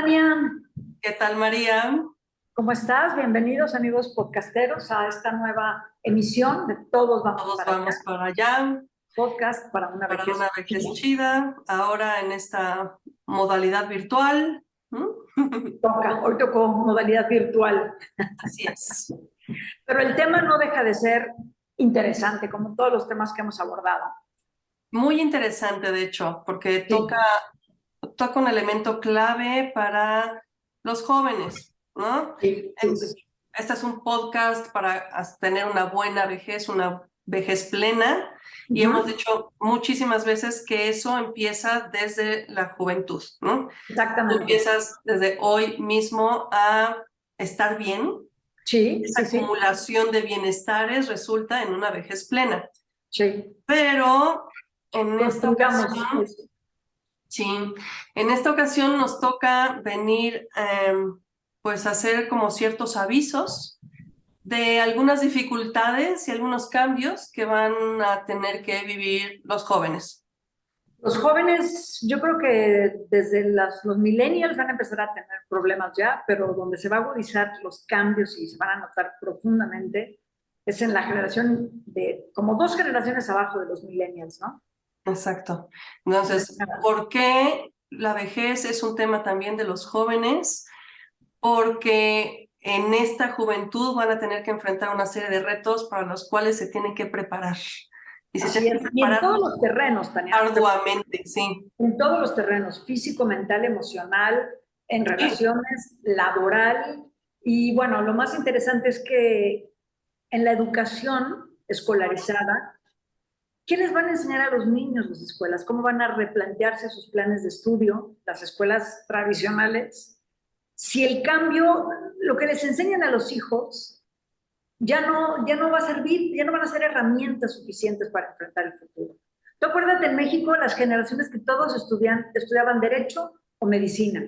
Tania, ¿Qué tal, María? ¿cómo estás? Bienvenidos amigos podcasteros a esta nueva emisión de Todos Vamos Todos para Allá, vamos para allá, podcast para una para vejez una vejez chida. chida, ahora en esta modalidad virtual. Hoy tocó modalidad virtual, Así es. pero el tema no deja de ser interesante, como todos los temas que hemos abordado. Muy interesante, de hecho, porque Sí, toca un elemento clave para los jóvenes, ¿no? sí, sí, Em, sí, sí. Este es un podcast para tener una buena vejez, una vejez plena, y hemos Ujú, dicho muchísimas veces que eso empieza desde la juventud, ¿no? Tú exactamente. empiezas desde hoy mismo a estar bien. Sí, Esa sí, sí, acumulación de bienestares resulta en una vejez plena. sí. Pero en esta Construyamos ocasión, eso. sí, en esta ocasión nos toca venir pues a hacer como ciertos avisos de algunas dificultades y algunos cambios que van a tener que vivir los jóvenes. Los jóvenes, yo creo que desde los millennials van a empezar a tener problemas ya, pero donde se va a agudizar los cambios y se van a notar profundamente es en la generación como dos generaciones abajo de los millennials, ¿no? Exacto. Entonces, ¿por qué la vejez es un tema también de los jóvenes? Porque en esta juventud van a tener que enfrentar una serie de retos para los cuales se tienen que preparar. Y se Así tienen es. que Y en preparar todos los terrenos, Tania, arduamente, sí. en todos los terrenos, físico, mental, emocional, en Sí, relaciones, laboral. Y bueno, lo más interesante es que en la educación escolarizada, ¿qué les van a enseñar a los niños las escuelas? ¿Cómo van a replantearse sus planes de estudio, las escuelas tradicionales? Si el cambio, lo que les enseñan a los hijos, ya no va a servir, ya no van a ser herramientas suficientes para enfrentar el futuro. Tú acuérdate en México las generaciones que todos estudiaban derecho o medicina.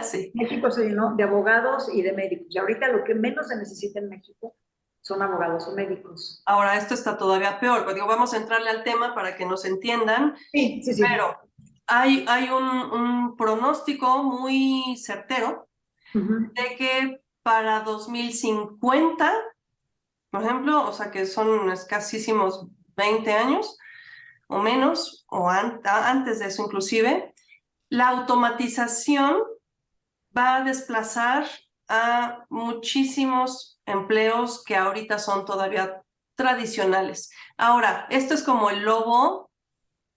sí. México se llenó de abogados y de médicos. Y ahorita lo que menos se necesita en México son abogados o médicos. Ahora, esto está todavía peor, pero digo, vamos a entrarle al tema para que nos entiendan, Sí, sí, sí. pero hay un pronóstico muy certero Uh-huh. de que para 2050, por ejemplo, o sea que son escasísimos 20 años o menos, o antes de eso inclusive, la automatización va a desplazar a muchísimos empleos que ahorita son todavía tradicionales. Ahora, esto es como el lobo,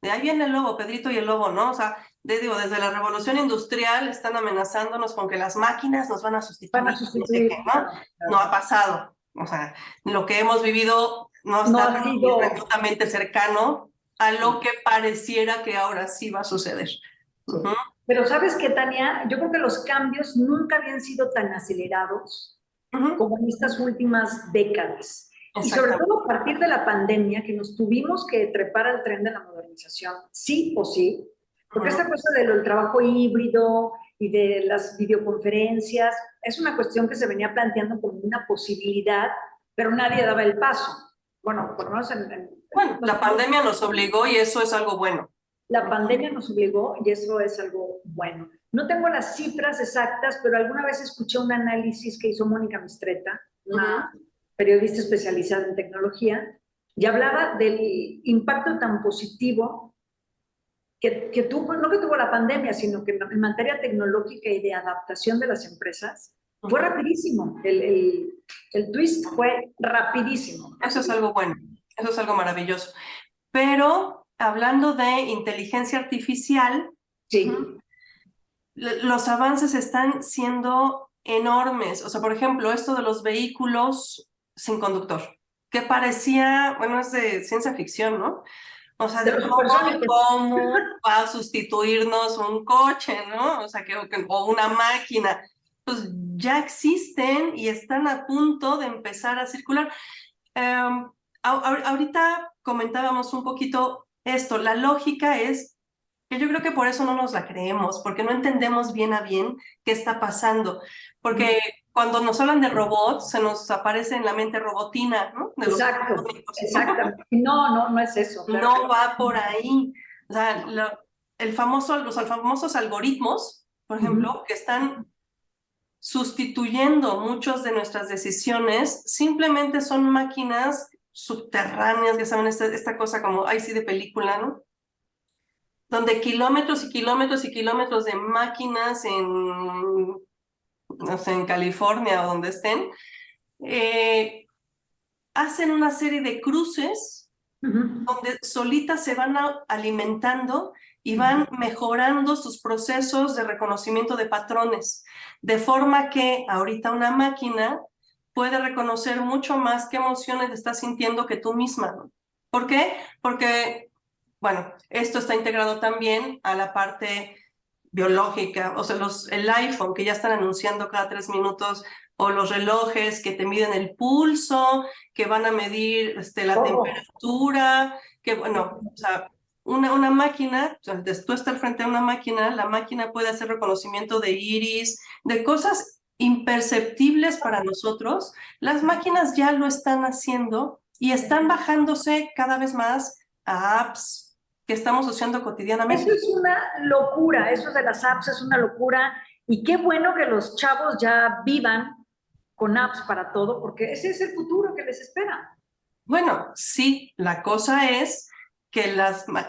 de ahí viene el lobo, Pedrito y el lobo, ¿no? O sea, digo, desde la revolución industrial están amenazándonos con que las máquinas nos van a Van a sustituir, no sé qué, sustituir, ¿no? claro, No claro. ha pasado. O sea, lo que hemos vivido no No está ha ni sido, remotamente cercano a lo sí, que pareciera que ahora sí va a suceder. sí. Ujú. Pero sabes qué, Tania, yo creo que los cambios nunca habían sido tan acelerados Ujú. como en estas últimas décadas. Y sobre Exactamente. todo a partir de la pandemia, que nos tuvimos que trepar al tren de la modernización, sí o sí, porque Ujú. esta cosa del trabajo híbrido y de las videoconferencias es una cuestión que se venía planteando como una posibilidad, pero nadie daba el paso. Bueno, por lo menos Bueno, la pandemia nos obligó y eso es algo bueno. la pandemia nos obligó y eso es algo bueno. No tengo las cifras exactas, pero alguna vez escuché un análisis que hizo Mónica Mistreta, Ujú. una periodista especializada en tecnología, y hablaba del impacto tan positivo que tuvo, no que tuvo la pandemia, sino que en materia tecnológica y de adaptación de las empresas, fue Ujú. rapidísimo. El twist fue rapidísimo, Eso es rapidísimo. algo bueno, eso es algo maravilloso. Pero hablando de inteligencia artificial, Sí, los avances están siendo enormes. O sea, por ejemplo, esto de los vehículos sin conductor, que parecía, bueno, es de ciencia ficción, ¿no? O sea, de de los supersónicos. cómo va a sustituirnos un coche, ¿no? O sea, o una máquina. Pues ya existen y están a punto de empezar a circular. Ahorita comentábamos un poquito esto. La lógica es que yo creo que por eso no nos la creemos, porque no entendemos bien a bien qué está pasando. Porque cuando nos hablan de robots, se nos aparece en la mente robotina, ¿no? De los Exacto, electrónicos. exactamente. No es eso, claro que No no. va por ahí. O sea, los famosos algoritmos por ejemplo, que están sustituyendo muchas de nuestras decisiones, simplemente son máquinas subterráneas, ya saben, esta cosa como, ay sí, de película, ¿no? Donde kilómetros y kilómetros y kilómetros de máquinas no sé, en California o donde estén, hacen una serie de cruces donde solitas se van alimentando y van mejorando sus procesos de reconocimiento de patrones, de forma que ahorita una máquina puede reconocer mucho más qué emociones estás sintiendo que tú misma, ¿no? ¿Por qué? Porque, bueno, esto está integrado también a la parte biológica, o sea, el iPhone que ya están anunciando cada 3 minutos, o los relojes que te miden el pulso, que van a medir la temperatura, que bueno, o sea, una máquina, o sea, tú estás frente a una máquina, la máquina puede hacer reconocimiento de iris, de cosas imperceptibles para nosotros, las máquinas ya lo están haciendo y están bajándose cada vez más a apps que estamos usando cotidianamente. Eso es una locura, eso de las apps es una locura y qué bueno que los chavos ya vivan con apps para todo, porque ese es el futuro que les espera. Bueno, sí, la cosa es que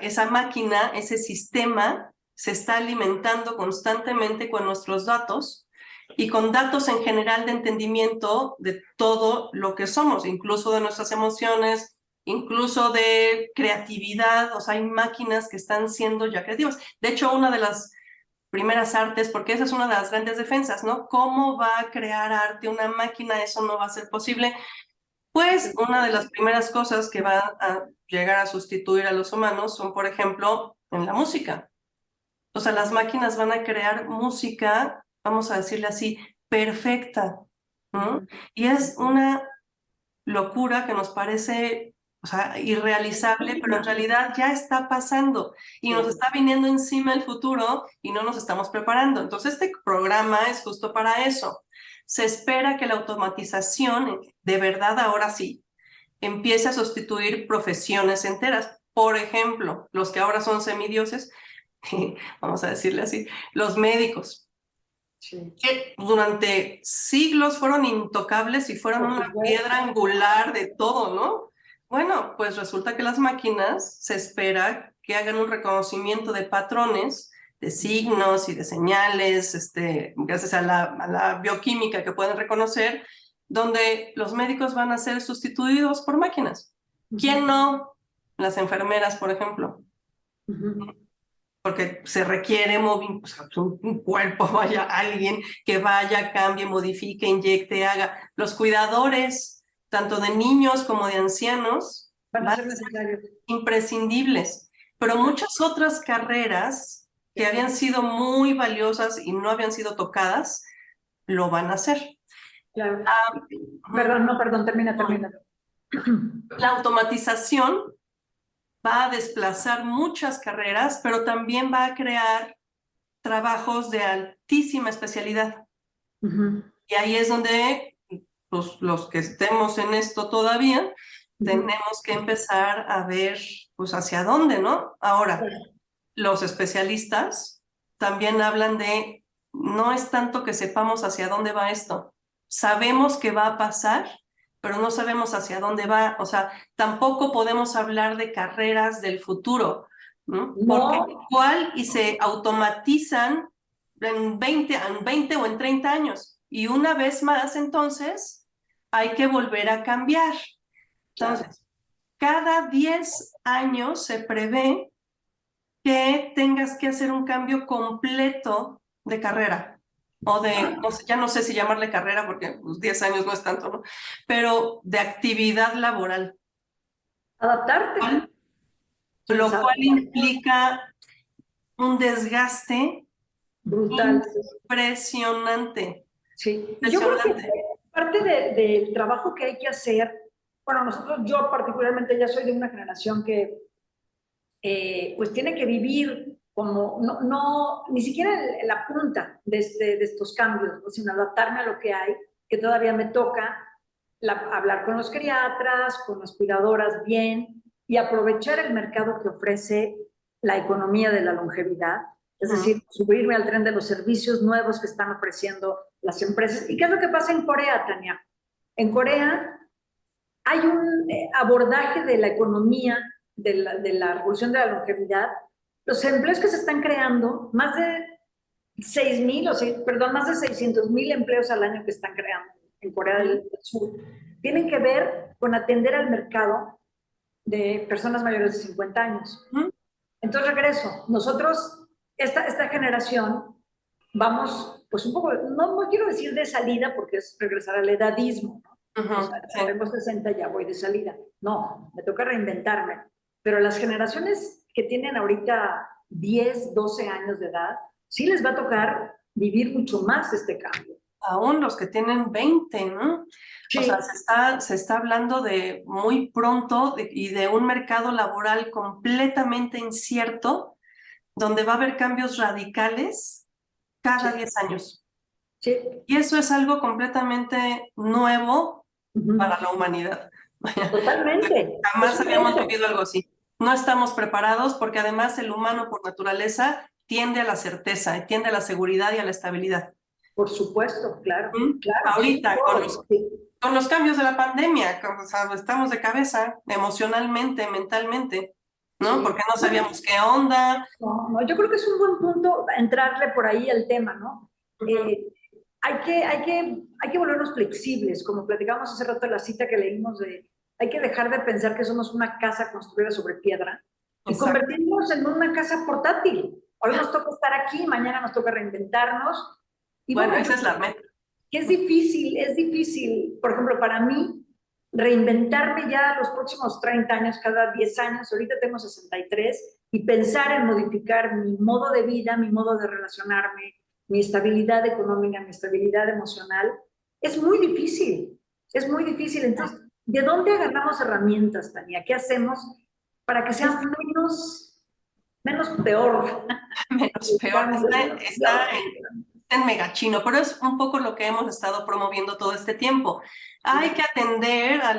esa máquina, ese sistema, se está alimentando constantemente con nuestros datos y con datos en general de entendimiento de todo lo que somos, incluso de nuestras emociones, incluso de creatividad. O sea, hay máquinas que están siendo ya creativas. De hecho, una de las primeras artes, porque esa es una de las grandes defensas, ¿no? ¿Cómo va a crear arte una máquina? Eso no va a ser posible. Pues una de las primeras cosas que va a llegar a sustituir a los humanos son, por ejemplo, en la música. O sea, las máquinas van a crear música, vamos a decirle así, perfecta, ¿no? Y es una locura que nos parece, o sea, irrealizable, pero en realidad ya está pasando y nos está viniendo encima el futuro y no nos estamos preparando. Entonces, este programa es justo para eso. Se espera que la automatización, de verdad, ahora sí, empiece a sustituir profesiones enteras. Por ejemplo, los que ahora son semidioses, vamos a decirle así, los médicos, que durante siglos fueron intocables y fueron una piedra angular de todo, ¿no? Bueno, pues resulta que las máquinas se espera que hagan un reconocimiento de patrones, de signos y de señales, gracias a la bioquímica que pueden reconocer, donde los médicos van a ser sustituidos por máquinas. ¿Quién no? Las enfermeras, por ejemplo. Porque se requiere o sea, un cuerpo, vaya, alguien que vaya, cambie, modifique, inyecte, haga. Los cuidadores, tanto de niños como de ancianos, van a ser necesarios, imprescindibles. Pero muchas otras carreras que habían sido muy valiosas y no habían sido tocadas, lo van a hacer. Claro. Perdón, termina. La automatización va a desplazar muchas carreras, pero también va a crear trabajos de altísima especialidad. Y ahí es donde pues, los que estemos en esto todavía, tenemos que empezar a ver pues hacia dónde, ¿no? Ahora, los especialistas también hablan de, no es tanto que sepamos hacia dónde va esto, sabemos que va a pasar, pero no sabemos hacia dónde va. O sea, tampoco podemos hablar de carreras del futuro, ¿no? Porque igual y se automatizan en 20 o en 30 años. Y una vez más, entonces, hay que volver a cambiar. Entonces, cada 10 años se prevé que tengas que hacer un cambio completo de carrera. O de, no sé, ya no sé si llamarle carrera porque pues, 10 años no es tanto, ¿no? Pero de actividad laboral. Adaptarte. Lo cual implica un desgaste brutal. Impresionante. Sí, yo creo que parte del trabajo que hay que hacer, bueno, yo particularmente ya soy de una generación que pues tiene que vivir como, ni siquiera en la punta de estos cambios, ¿no? Sino adaptarme a lo que hay, que todavía me toca hablar con los geriatras, con las cuidadoras bien y aprovechar el mercado que ofrece la economía de la longevidad Es decir, subirme al tren de los servicios nuevos que están ofreciendo las empresas. ¿Y qué es lo que pasa en Corea, Tania? En Corea hay un abordaje de la economía, de la revolución de la longevidad. Los empleos que se están creando, más de 6,000, perdón, más de 600,000 empleos al año que están creando en Corea del Sur, tienen que ver con atender al mercado de personas mayores de 50 años. Entonces regreso, nosotros, esta generación, vamos, pues un poco, no quiero decir de salida porque es regresar al edadismo, ¿no? O sea, tengo 60, ya voy de salida. No, me toca reinventarme. Pero las generaciones que tienen ahorita 10, 12 años de edad, sí les va a tocar vivir mucho más este cambio. Aún los que tienen 20, ¿no? Sí. O sea, se está hablando de muy pronto y de un mercado laboral completamente incierto, donde va a haber cambios radicales cada 10 años. Sí. Y eso es algo completamente nuevo para la humanidad. Totalmente. Jamás habíamos vivido algo así. No estamos preparados porque además el humano por naturaleza tiende a la certeza, y tiende a la seguridad y a la estabilidad. Por supuesto, claro. Claro, Ahorita, sí, con los cambios de la pandemia, o sea, estamos de cabeza emocionalmente, mentalmente, ¿no? Sí. Porque no sabíamos qué onda. No, yo creo que es un buen punto entrarle por ahí al tema, ¿no? Hay que volvernos flexibles, como platicamos hace rato en la cita que leímos hay que dejar de pensar que somos una casa construida sobre piedra y convertirnos en una casa portátil. Hoy nos toca estar aquí, mañana nos toca reinventarnos. Y bueno, esa es la meta. Que es difícil, por ejemplo, para mí, reinventarme ya los próximos 30 años, cada 10 años, ahorita tengo 63, y pensar en modificar mi modo de vida, mi modo de relacionarme, mi estabilidad económica, mi estabilidad emocional, es muy difícil, es muy difícil. Entonces, ¿de dónde agarramos herramientas, Tania? ¿Qué hacemos para que sea menos peor? Menos peor, está en megachino, pero es un poco lo que hemos estado promoviendo todo este tiempo. Hay que atender a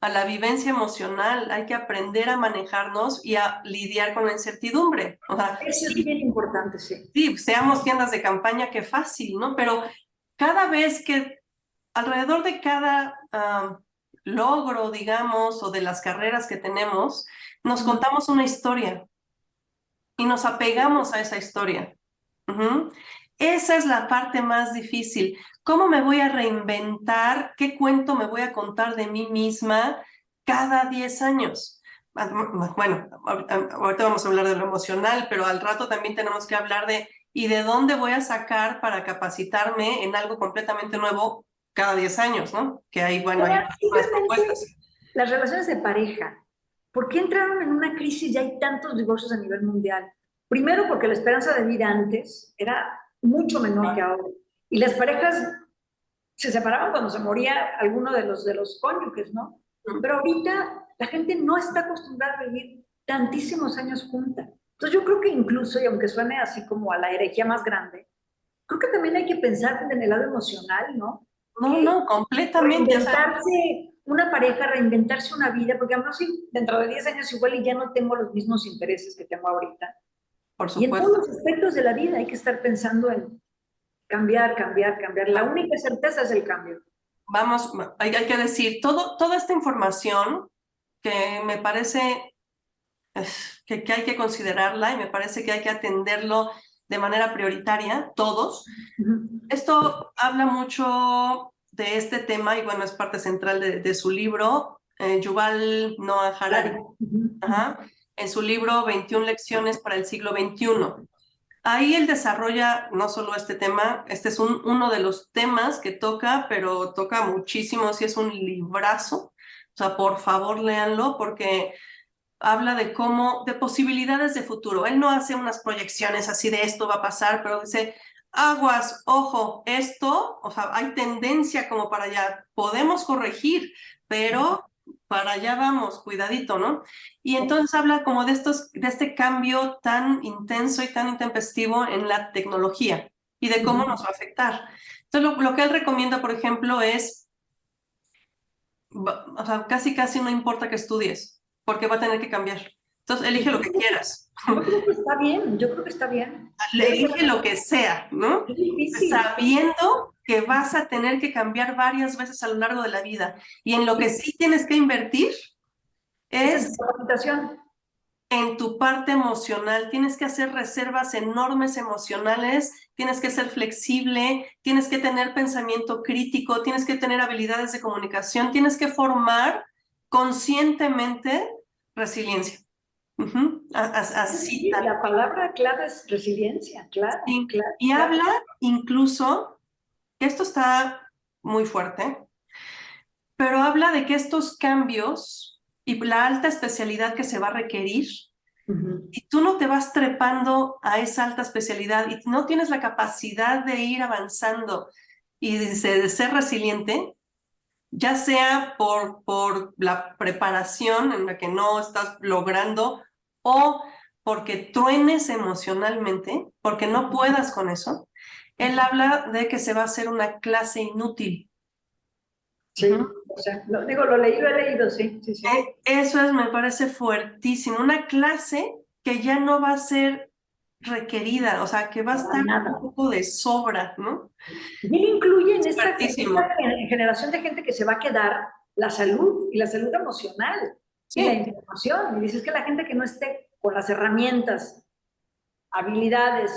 la vivencia emocional, hay que aprender a manejarnos y a lidiar con la incertidumbre. O sea, eso es bien importante, sí. Sí, seamos tiendas de campaña, qué fácil, ¿no? Pero cada vez que, alrededor de cada logro, digamos, o de las carreras que tenemos, nos contamos una historia y nos apegamos a esa historia. Esa es la parte más difícil. ¿Cómo me voy a reinventar? ¿Qué cuento me voy a contar de mí misma cada 10 años? Bueno, ahorita vamos a hablar de lo emocional, pero al rato también tenemos que hablar de ¿y de dónde voy a sacar para capacitarme en algo completamente nuevo cada 10 años, ¿no? Que hay, bueno, hay unas propuestas. Las relaciones de pareja. ¿Por qué entraron en una crisis y hay tantos divorcios a nivel mundial? Primero porque la esperanza de vida antes era mucho menor que ahora. Y las parejas se separaban cuando se moría alguno de los cónyuges, ¿no? Pero ahorita la gente no está acostumbrada a vivir tantísimos años juntas. Entonces yo creo que incluso, y aunque suene así como a la herejía más grande, creo que también hay que pensar en el lado emocional, ¿no? No, completamente. Reinventarse una pareja, reinventarse una vida, porque a lo mejor sí, dentro de 10 años igual y ya no tengo los mismos intereses que tengo ahorita. Por Y en supuesto. todos los aspectos de la vida hay que estar pensando en cambiar. La única certeza es el cambio. Vamos, hay que decir, toda esta información que me parece que hay que considerarla y me parece que hay que atenderlo de manera prioritaria, todos. Esto habla mucho de este tema y bueno, es parte central de su libro, Yuval Noah Harari. En su libro 21 lecciones para el siglo XXI. Ahí él desarrolla no solo este tema, este es uno de los temas que toca, pero toca muchísimo, sí es un librazo. O sea, por favor, léanlo porque habla de de posibilidades de futuro. Él no hace unas proyecciones así de esto va a pasar, pero dice, aguas, ojo, esto, o sea, hay tendencia como para allá, podemos corregir, pero para allá vamos, cuidadito, ¿no? Y entonces habla como de este cambio tan intenso y tan intempestivo en la tecnología y de cómo nos va a afectar. Entonces, lo que él recomienda, por ejemplo, es, o sea, casi no importa que estudies, porque va a tener que cambiar. Entonces, elige lo que quieras. Yo creo que está bien, yo creo que está bien. Elige lo que sea, ¿no? Es difícil. Sabiendo que vas a tener que cambiar varias veces a lo largo de la vida. Y en lo que sí tienes que invertir Esa es es mi capacitación. en tu parte emocional. Tienes que hacer reservas enormes emocionales, tienes que ser flexible, tienes que tener pensamiento crítico, tienes que tener habilidades de comunicación, tienes que formar conscientemente resiliencia. Así Sí, tal. la palabra clave es resiliencia, claro, Sí. claro, Y claro. habla incluso, que esto está muy fuerte, pero habla de que estos cambios y la alta especialidad que se va a requerir, Ujú. si tú no te vas trepando a esa alta especialidad y no tienes la capacidad de ir avanzando y de ser resiliente, ya sea por la preparación en la que no estás logrando o porque truenes emocionalmente, porque no puedas con eso, él habla de que se va a hacer una clase inútil. Sí, o sea, lo leí, lo he leído, sí, sí, sí. Eso es, me parece fuertísimo. Una clase que ya no va a ser requerida, o sea, que va a Para estar un nada. poco de sobra, ¿no? Y él incluye en esta Fuertísimo. generación de gente que se va a quedar la salud y la salud emocional y la Sí, información. Y dices que la gente que no esté con las herramientas, habilidades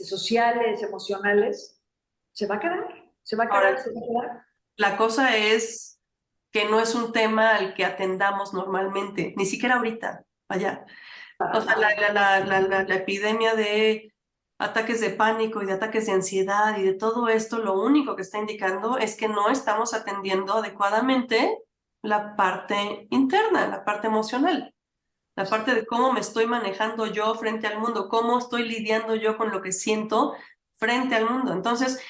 sociales, emocionales, se va a quedar, se va a quedar, ahora, se va a quedar. la cosa es que no es un tema al que atendamos normalmente, ni siquiera ahorita, vaya. O Para sea, nada. la epidemia de ataques de pánico y de ataques de ansiedad y de todo esto, lo único que está indicando es que no estamos atendiendo adecuadamente la parte interna, la parte emocional, la parte de cómo me estoy manejando yo frente al mundo, cómo estoy lidiando yo con lo que siento frente al mundo. Entonces,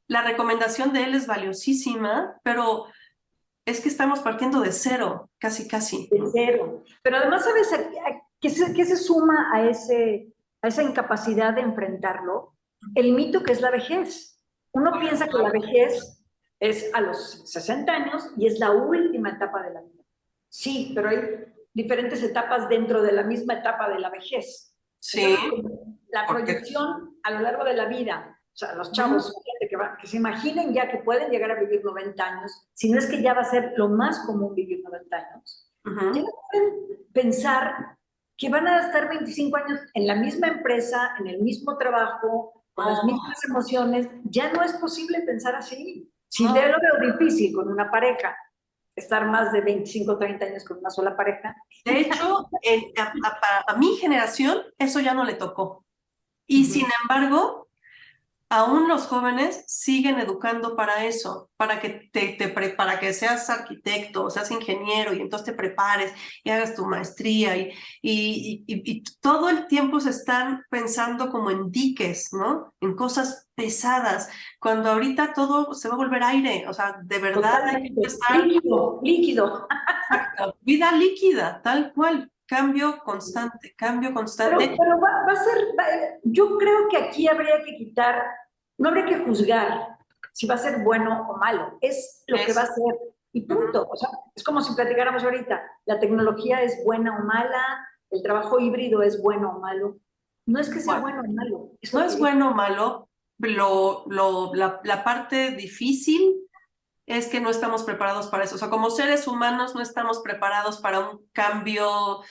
la recomendación de él es valiosísima, pero es que estamos partiendo de cero, casi, casi, De ¿no? cero. Pero además, ¿sabes qué se suma a esa incapacidad de enfrentarlo? El mito que es la vejez. Uno piensa que la vejez es a los 60 años y es la última etapa de la vida. Sí, pero hay diferentes etapas dentro de la misma etapa de la vejez. Sí, Entonces, la porque proyección a lo largo de la vida, o sea, los chavos, gente que se imaginen ya que pueden llegar a vivir 90 años, si no es que ya va a ser lo más común vivir 90 años, ya no pueden pensar que van a estar 25 años en la misma empresa, en el mismo trabajo, con las mismas emociones. Ya no es posible pensar así. Si no, yo lo veo difícil con una pareja, estar más de 25 o 30 años con una sola pareja. de hecho, a mi generación eso ya no le tocó. Y sin embargo, aún los jóvenes siguen educando para eso, para que para que seas arquitecto o seas ingeniero y entonces te prepares y hagas tu maestría y todo el tiempo se están pensando como en diques, ¿no? En cosas pesadas, cuando ahorita todo se va a volver aire, o sea, de verdad hay que Totalmente. empezar. Líquido, líquido. Exacto. Vida líquida, tal cual. Cambio constante. Va a ser, yo creo que aquí habría que quitar, no habría que juzgar si va a ser bueno o malo, es lo que va a Es, ser y ujú, punto. O sea, es como si platicáramos ahorita, la tecnología es buena o mala, el trabajo híbrido es bueno o malo. No es que sea bueno, bueno o malo, es no lo es que es. bueno o malo. La parte difícil es que no estamos preparados para eso. O sea, como seres humanos no estamos preparados para un cambio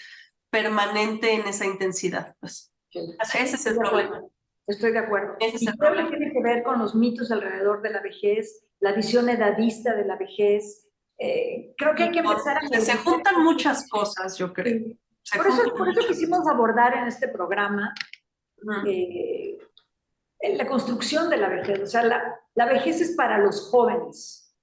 permanente en esa intensidad. Pues, Sí, ese es estoy el de problema. acuerdo. Estoy de acuerdo. Ese es el Y creo que problema. tiene que ver con los mitos alrededor de la vejez, la visión edadista de la vejez. Creo que hay Y que empezar a se modificar. juntan muchas cosas, yo creo. Sí. Se juntan Por eso muchas quisimos cosas. abordar en este programa Ujú. eh, la construcción de la vejez. O sea, la vejez es para los jóvenes.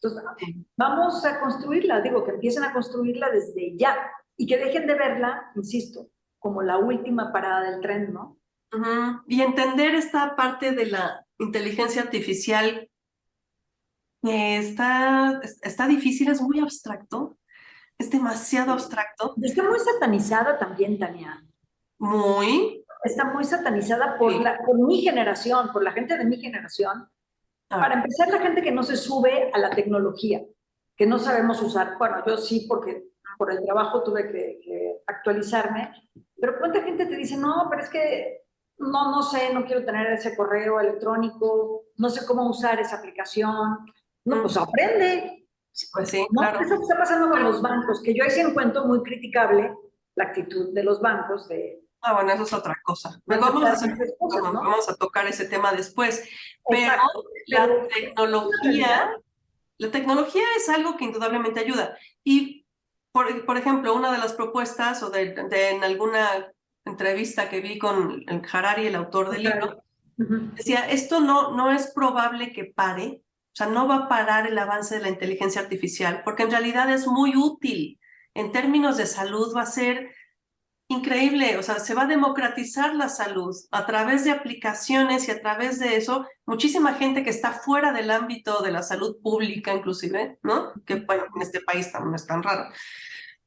Entonces, Sí. vamos a construirla, digo, que empiecen a construirla desde ya y que dejen de verla, insisto, como la última parada del tren, ¿no? Ujú. Y entender esta parte de la inteligencia artificial está difícil, es muy abstracto, es demasiado abstracto, Y está muy satanizada también, Tania. muy, Está muy satanizada sí, por mi generación, por la gente de mi generación. Para claro, empezar, la gente que no se sube a la tecnología, que no sabemos usar. Bueno, yo sí, porque por el trabajo tuve que actualizarme, pero ¿cuánta gente te dice, no, pero es que no sé, no quiero tener ese correo electrónico, no sé cómo usar esa aplicación? No, pues aprende. Pues sí, No, claro. eso que está pasando con los bancos, que yo ahí sí encuentro muy criticable la actitud de los bancos de Ah, bueno, eso es otra cosa. no Vamos a aceptar hacer, muchas cosas, ¿no? vamos a tocar ese tema después. Pero Exacto, la pero es una tecnología, realidad. la tecnología es algo que indudablemente ayuda. Y, por ejemplo, una de las propuestas o en alguna entrevista que vi con el Harari, el autor del libro, Ujú. decía, esto no es probable que pare, o sea, no va a parar el avance de la inteligencia artificial, porque en realidad es muy útil. En términos de salud va a ser increíble, o sea, se va a democratizar la salud a través de aplicaciones y a través de eso, muchísima gente que está fuera del ámbito de la salud pública inclusive, ¿no? Que bueno, en este país no es tan raro.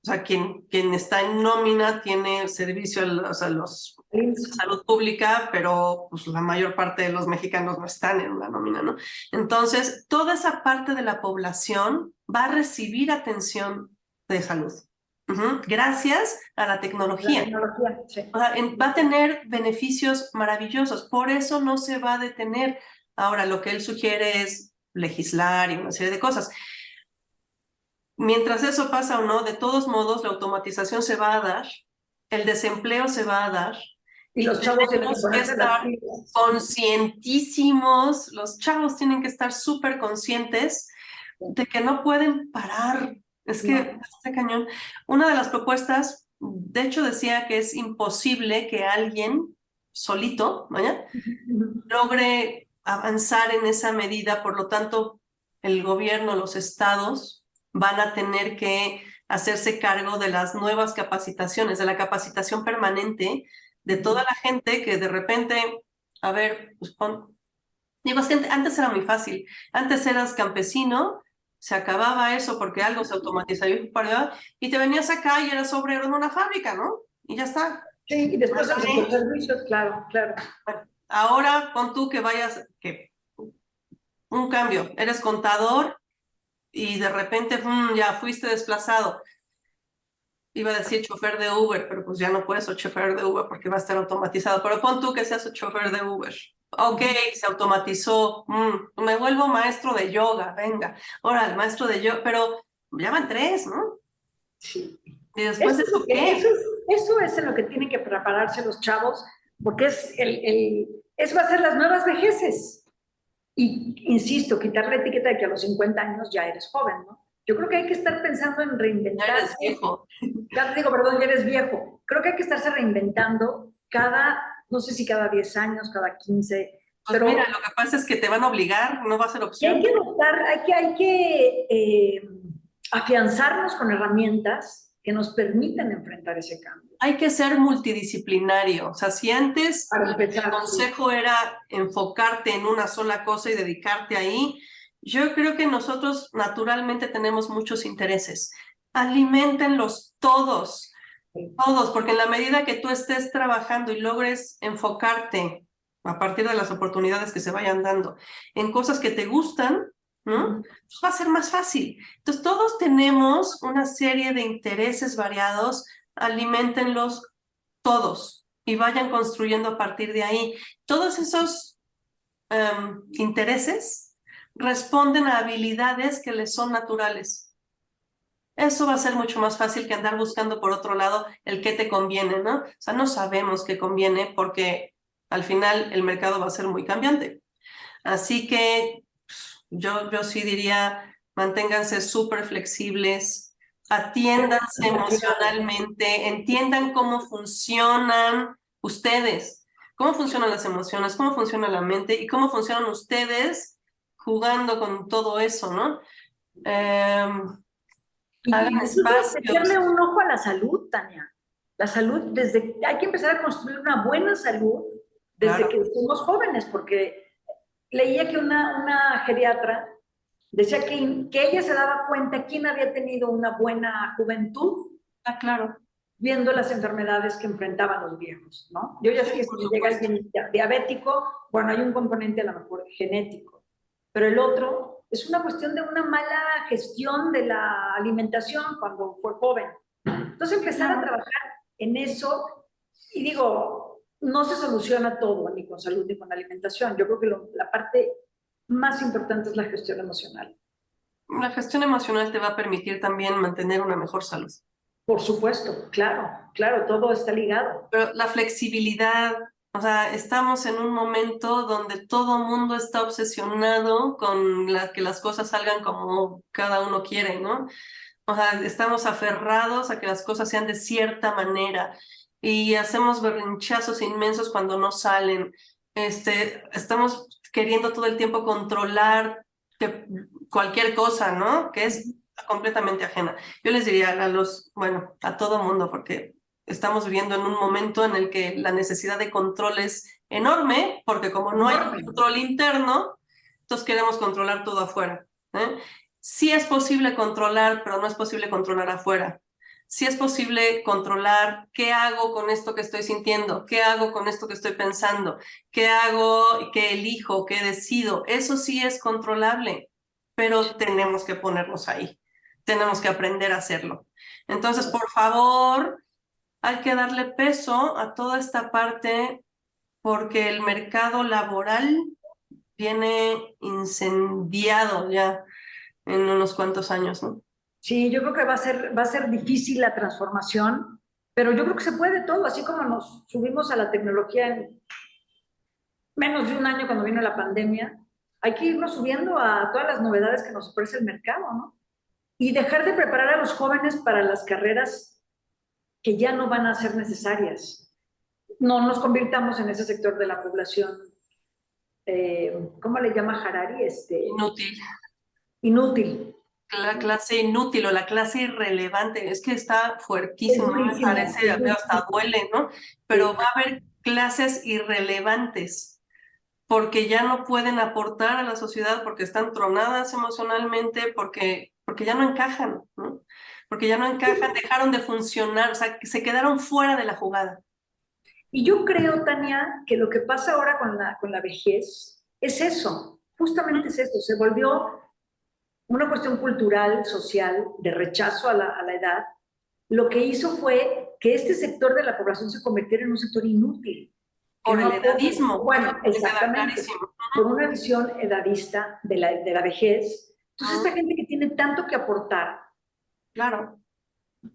O sea, quien está en nómina tiene servicio o sea, salud pública, pero pues, la mayor parte de los mexicanos no están en una nómina, ¿no? Entonces, toda esa parte de la población va a recibir atención de salud. Gracias a la La tecnología. tecnología, sí. O sea, va a tener beneficios maravillosos, por eso no se va a detener. Ahora, lo que él sugiere es legislar y una serie de cosas. Mientras eso pasa o no, de todos modos, la automatización se va a dar, el desempleo se va a dar, Y y los chavos tienen que tenemos que ponerse las estar pilas. conscientísimos, los chavos tienen que estar súper conscientes de que no pueden parar. Es que No. está cañón. Una de las propuestas, de hecho, decía que es imposible que alguien solito, ¿vaya?, logre avanzar en esa medida, por lo tanto, el gobierno, los estados van a tener que hacerse cargo de las nuevas capacitaciones, de la capacitación permanente de toda la gente que de repente, a ver, pues digo, es que antes era muy fácil, antes eras campesino, se acababa eso porque algo se automatizaba y te venías acá y eras obrero en una fábrica, ¿no? Y ya está. Sí, y después el sector servicios, claro, claro. Bueno, ahora pon tú que vayas, que un cambio, eres contador y de repente ya fuiste desplazado. Iba a decir chofer de Uber, pero pues ya no puedes ser chofer de Uber porque va a estar automatizado. Pero pon tú que seas un chofer de Uber. Ok, se automatizó. Me vuelvo maestro de yoga, venga. Ahora, el maestro de yoga, pero ya van 3, ¿no? Sí. ¿Y después de eso qué? Eso es en lo que tienen que prepararse los chavos, porque eso va a ser las nuevas vejeces. Y insisto, quitar la etiqueta de que a los 50 años ya eres joven, ¿no? Yo creo que hay que estar pensando en Ya eres reinventarse. viejo. Digo, perdón, ya eres viejo. Creo que hay que estarse reinventando no sé si cada 10 años, cada 15, Pues pero mira, lo que pasa es que te van a obligar, no va a ser hay opción. que adoptar, hay que afianzarnos con herramientas que nos permitan enfrentar ese cambio. Hay que ser multidisciplinario. O sea, si antes Para el empezar, sí. consejo era enfocarte en una sola cosa y dedicarte ahí, yo creo que nosotros naturalmente tenemos muchos intereses. Aliméntenlos todos, todos, porque en la medida que tú estés trabajando y logres enfocarte a partir de las oportunidades que se vayan dando en cosas que te gustan, ¿no? Pues va a ser más fácil. Entonces, todos tenemos una serie de intereses variados, aliméntenlos todos y vayan construyendo a partir de ahí. Todos esos intereses responden a habilidades que les son naturales. Eso va a ser mucho más fácil que andar buscando por otro lado el qué te conviene, ¿no? O sea, no sabemos qué conviene porque al final el mercado va a ser muy cambiante. Así que yo sí diría, manténganse súper flexibles, atiéndanse emocionalmente, entiendan cómo funcionan ustedes, cómo funcionan las emociones, cómo funciona la mente y cómo funcionan ustedes jugando con todo eso, ¿no? Hagan Y incluso echarle espacios. un ojo a la salud, Tania. La salud, hay que empezar a construir una buena salud desde Claro, que somos jóvenes, porque leía que una geriatra decía que ella se daba cuenta quién había tenido una buena juventud está claro, viendo las enfermedades que enfrentaban los viejos, ¿no? Yo ya sé que si por me llega supuesto. alguien diabético, bueno, hay un componente a lo mejor genético, pero el otro es una cuestión de una mala gestión de la alimentación cuando fue joven. Entonces empezar a trabajar en eso, y digo, no se soluciona todo, ni con salud ni con alimentación. Yo creo que la parte más importante es la gestión emocional. La gestión emocional te va a permitir también mantener una mejor salud. Por supuesto, claro, claro, todo está ligado. Pero la flexibilidad, o sea, estamos en un momento donde todo mundo está obsesionado con que las cosas salgan como cada uno quiere, ¿no? O sea, estamos aferrados a que las cosas sean de cierta manera y hacemos berrinchazos inmensos cuando no salen. Estamos queriendo todo el tiempo controlar cualquier cosa, ¿no? Que es completamente ajena. Yo les diría bueno, a todo mundo, porque estamos viviendo en un momento en el que la necesidad de control es enorme, porque como no hay control interno, entonces queremos controlar todo afuera, ¿eh? Sí es posible controlar, pero no es posible controlar afuera. Sí es posible controlar qué hago con esto que estoy sintiendo, qué hago con esto que estoy pensando, qué hago, qué elijo, qué decido. Eso sí es controlable, pero tenemos que ponernos ahí. Tenemos que aprender a hacerlo. Entonces, por favor, hay que darle peso a toda esta parte porque el mercado laboral viene incendiado ya en unos cuantos años, ¿no? Sí, yo creo que va a ser difícil la transformación, pero yo creo que se puede todo, así como nos subimos a la tecnología en menos de un año cuando vino la pandemia, hay que irnos subiendo a todas las novedades que nos ofrece el mercado, ¿no? Y dejar de preparar a los jóvenes para las carreras que ya no van a ser necesarias. No nos convirtamos en ese sector de la población, ¿cómo le llama Harari? Inútil. Inútil. La clase inútil o la clase irrelevante, es que está Es fuertísimo, me durísimo, parece, hasta duele, ¿no? Pero va a haber clases irrelevantes porque ya no pueden aportar a la sociedad, porque están tronadas emocionalmente, porque ya no encajan, ¿no? Porque ya no encajan, dejaron de funcionar, o sea, que se quedaron fuera de la jugada. Y yo creo, Tania, que lo que pasa ahora con la vejez es eso, justamente es eso, se volvió una cuestión cultural, social, de rechazo a la edad. Lo que hizo fue que este sector de la población se convirtiera en un sector inútil. Que Por no el aporta, edadismo, bueno, me queda exactamente, clarísimo. por una visión edadista de la vejez. Entonces, esta gente que tiene tanto que aportar, Claro.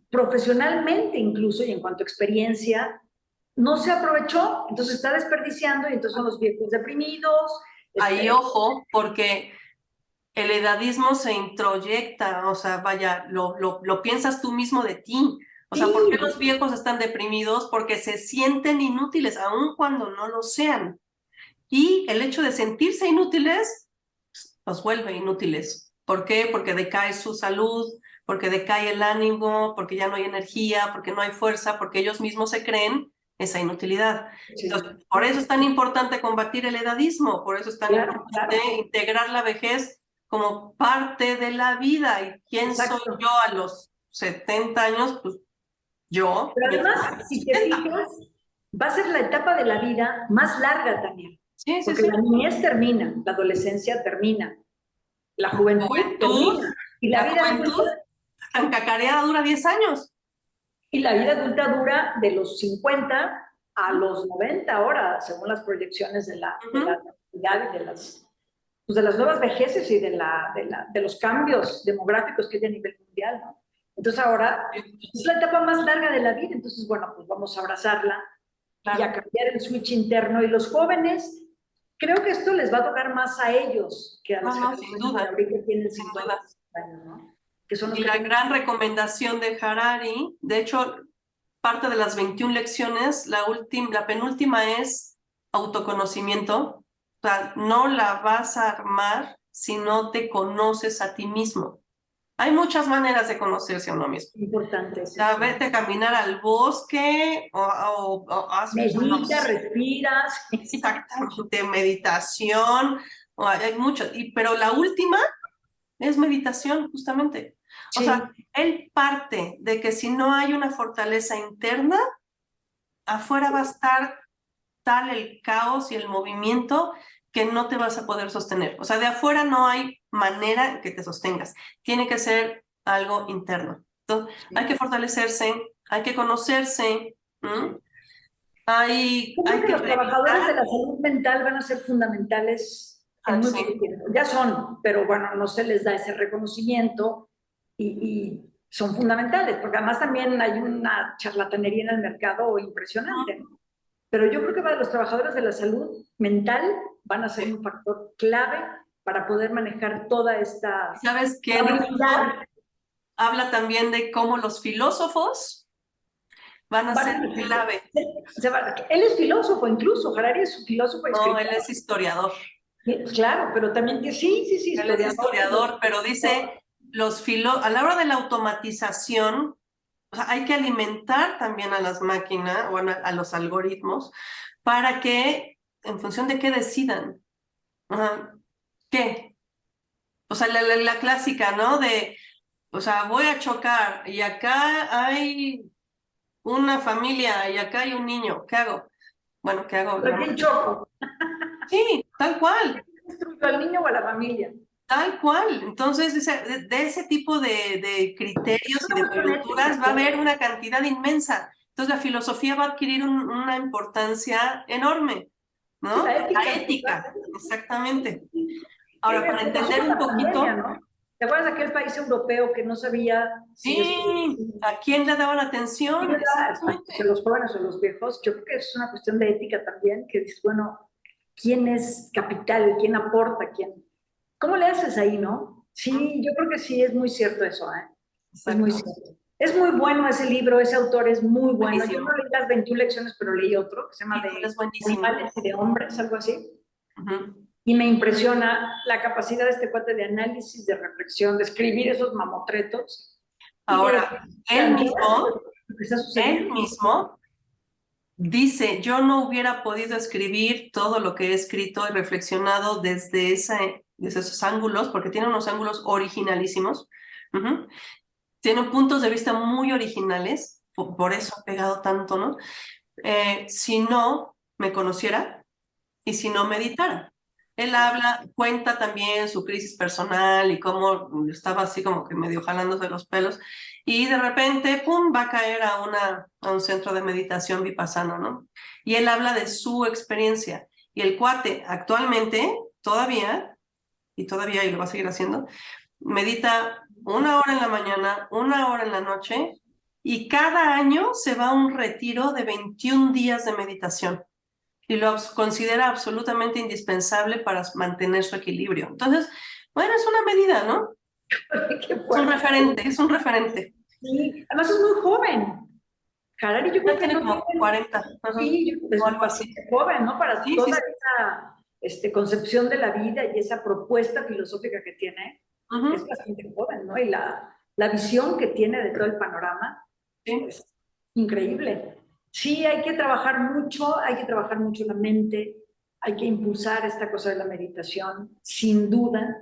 profesionalmente incluso y en cuanto a experiencia, no se aprovechó, entonces está desperdiciando y entonces son los viejos deprimidos. Ahí ojo, porque el edadismo se introyecta, o sea, vaya, lo piensas tú mismo de ti. O sea, ¿por qué los Sí, viejos están deprimidos? Porque se sienten inútiles, aun cuando no lo sean. Y el hecho de sentirse inútiles los vuelve inútiles. ¿Por qué? Porque decae su salud, porque decae el ánimo, porque ya no hay energía, porque no hay fuerza, porque ellos mismos se creen esa inutilidad. sí, Entonces, por eso es tan importante combatir el edadismo, por eso es tan claro, importante claro, integrar la vejez como parte de la vida. ¿Y quién soy exacto. yo a los 70 años? Pues yo, Pero mi además, hermana, si te 70. fijas, va a ser la etapa de la vida más larga también, Sí, sí, porque sí. la niñez termina, la adolescencia termina, la juventud Juventud, termina, y la la vida adulta, juventud tan cacareada dura 10 años. y la vida adulta dura de los 50 a los 90 ahora, según las proyecciones de la edad y pues de las nuevas vejeces y de los cambios demográficos que hay a nivel mundial, ¿no? Entonces ahora es la etapa más larga de la vida, entonces bueno, pues vamos a abrazarla y a Claro. cambiar el switch interno. Y los jóvenes, creo que esto les va a tocar más a ellos que a No, las no, sin generaciones que duda, ahorita tienen sin 50 duda. años, ¿no? Que son los Y que la tienen... gran recomendación de Harari, de hecho, parte de las 21 lecciones, la penúltima es autoconocimiento. O sea, no la vas a armar si no te conoces a ti mismo. Hay muchas maneras de conocerse a uno mismo. Importante es Ya eso. vete a caminar al bosque o haz, no Medita, sé, respiras. exactamente, meditación, o hay mucho, pero la última es meditación, justamente. O Sí, sea, él parte de que si no hay una fortaleza interna, afuera va a estar tal el caos y el movimiento que no te vas a poder sostener. O sea, de afuera no hay manera que te sostengas. Tiene que ser algo interno. Entonces, hay que fortalecerse, hay que conocerse, ¿m? Yo creo Hay que que los trabajadores de revisar. la salud mental van a ser fundamentales en Ah, muy sí. poco tiempo. Ya son, pero bueno, no se les da ese reconocimiento y son fundamentales, porque además también hay una charlatanería en el mercado impresionante, ¿no? Pero yo creo que para los trabajadores de la salud mental van a ser un factor clave para poder manejar toda esta ¿Sabes qué, habilidad. Nicole? Habla también de cómo los filósofos van a ser clave. Él es filósofo, incluso, Harari es un filósofo y No, él escritor. es historiador. Claro, pero también que sí, sí, sí, Él es historiador. historiador, pero dice, a la hora de la automatización, o sea, hay que alimentar también a las máquinas o a los algoritmos para que, en función de qué decidan, ajá, ¿qué? O sea, la clásica, ¿no? O sea, voy a chocar y acá hay una familia y acá hay un niño, ¿qué hago? Bueno, ¿qué hago? ¿Pero quién choco? Sí, tal cual. ¿Destruyo al niño o a la familia? Tal cual. Entonces, de ese tipo de Es criterios y una de cuestión coyunturas ética, va a haber claro. una cantidad inmensa. Entonces, la filosofía va a adquirir una importancia enorme, Sí, ¿no? la La ética. ética, exactamente. Ahora, para ¿Qué pasó entender con un la pandemia, poquito, no? ¿Te acuerdas de aquel país europeo que no sabía si esto ¿a quién le daban sí, atención? ¿verdad? Si Exactamente. los jóvenes o los viejos? Yo creo que es una cuestión de ética también, que dices, bueno, ¿quién es capital? ¿Quién aporta? ¿Quién? ¿Cómo le haces ahí, no? Sí, yo creo que sí, es muy cierto eso, ¿eh? Es muy Exacto. cierto. Es muy bueno ese libro, ese autor es muy bueno. Yo no Buenísimo. leí las 21 lecciones, pero leí otro que se llama Híjole, de es buenísimo. animales y de hombres, algo así. Ujú. Y me impresiona la capacidad de este cuate de análisis, de reflexión, de escribir esos mamotretos y de Ahora, plantear lo que está él sucediendo. mismo dice, yo no hubiera podido escribir todo lo que he escrito y reflexionado desde esos ángulos, porque tiene unos ángulos originalísimos. Ujú. Tiene puntos de vista muy originales, por eso ha pegado tanto, ¿no? Si no me conociera y si no meditara. Él habla, cuenta también su crisis personal y cómo estaba así como que medio jalándose los pelos y de repente, ¡pum!, va a caer a un centro de meditación vipassana, ¿no? Y él habla de su experiencia. Y el cuate actualmente, y lo va a seguir haciendo, medita 1 hora en la mañana, 1 hora en la noche y cada año se va a un retiro de 21 días de meditación y lo considera absolutamente indispensable para mantener su equilibrio. Entonces, bueno, es una medida, ¿no? Qué Es un fuerte. referente, es un referente. Sí, además es muy joven. Harari yo creo Ya que tiene no como tiene, 40, ajá, sí, o es algo así. bastante joven, ¿no? Para Sí, sí, toda sí. esa concepción de la vida y esa propuesta filosófica que tiene, es Ujú, bastante joven, ¿no? Y la visión que tiene de todo el panorama sí. es increíble. Sí, hay que trabajar mucho la mente, hay que impulsar esta cosa de la meditación, sin duda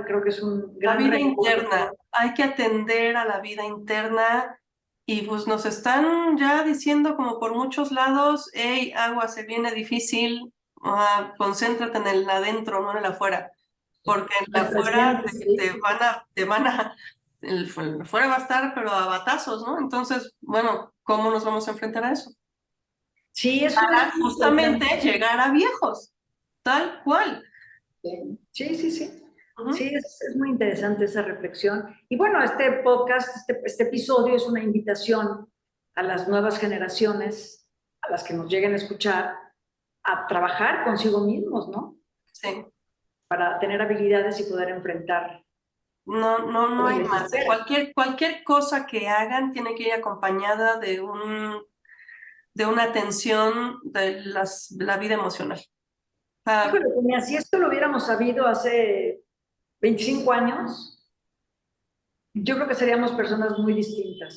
creo que es un La gran vida regalo. interna, hay que atender a la vida interna y pues nos están ya diciendo como por muchos lados, hey, agua, se viene difícil, concéntrate en el adentro, no en el afuera, porque en el El afuera presente, sí. el afuera va a estar pero a batazos, ¿no? Entonces, bueno, ¿cómo nos vamos a enfrentar a eso? Sí, es Para muy justamente interesante. llegar a viejos, tal cual. Sí, sí, sí. Sí, Ujú. es muy interesante esa reflexión. Y bueno, este podcast, este episodio es una invitación a las nuevas generaciones, a las que nos lleguen a escuchar, a trabajar consigo mismos, ¿no? Sí. Para tener habilidades y poder enfrentar No, no, lo no que hay les más. espera. Cualquier cosa que hagan tiene que ir acompañada de una atención de la vida emocional. O sea, Híjole, Tania, si esto lo hubiéramos sabido hace 25 años, yo creo que seríamos personas muy distintas.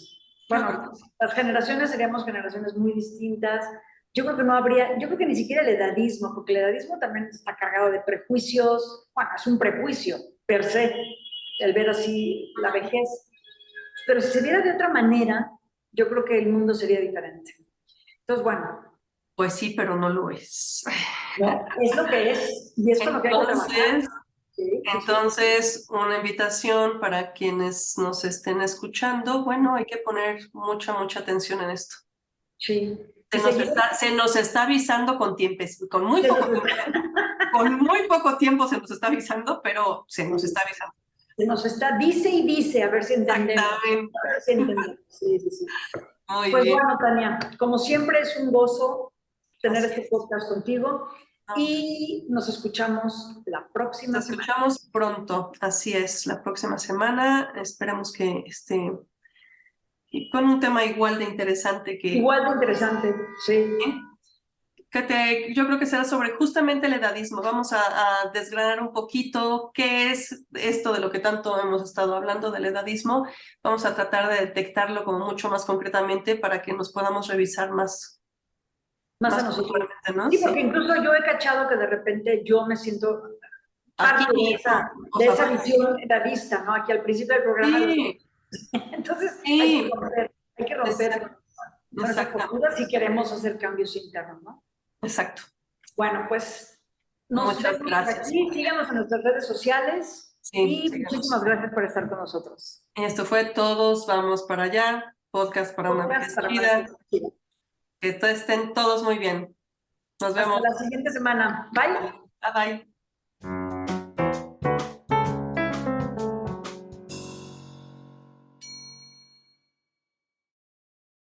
yo creo Bueno, que sí. las generaciones seríamos generaciones muy distintas. Yo creo que no habría, yo creo que ni siquiera el edadismo, porque el edadismo también está cargado de prejuicios. Bueno, es un prejuicio per se, el ver así la Ujú. vejez. Pero si se viera de otra manera, yo creo que el mundo sería diferente. Entonces, bueno, Pues sí, pero no lo es. no, es lo que es y es con lo que hay que Entonces, trabajar. Sí, sí, Entonces, una invitación para quienes nos estén escuchando, bueno, hay que poner mucha atención en esto. sí. Y seguir, Se nos está avisando con tiempo, con muy se poco nos tiempo, con muy poco tiempo se nos está avisando, pero se nos está avisando. se nos está, dice y dice, a ver si entendemos. Exactamente. A ver si entendemos. Sí, sí, sí. Muy Pues bien. bueno, Tania, como siempre es un gozo tener Así este es. podcast contigo No, y nos escuchamos la próxima nos semana. escuchamos pronto, así es, la próxima semana. Esperamos que esté con un tema igual de interesante Igual de interesante, sí. yo creo que será sobre justamente el edadismo. Vamos a desgranar un poquito qué es esto de lo que tanto hemos estado hablando del edadismo. Vamos a tratar de detectarlo como mucho más concretamente para que nos podamos revisar Más a más nosotros. puntualmente, ¿no? Sí, porque Sí. incluso yo he cachado que de repente yo me siento Aquí parte mismo, o de sea, esa visión edadista, ¿no? Aquí al principio del programa. sí, Entonces sí, hay que romper exacto, con esa exactamente, postura si queremos hacer cambios internos, ¿no? exacto. Bueno, pues nos Muchas vemos por gracias. aquí, síganos en nuestras redes sociales Sí, y muchísimas sigamos. gracias por estar con nosotros. Esto fue Todos Vamos para Allá, podcast para una Podcast vejez para una chida. vez. Que estén todos muy bien. Nos Hasta vemos. la siguiente semana. Bye. Bye bye.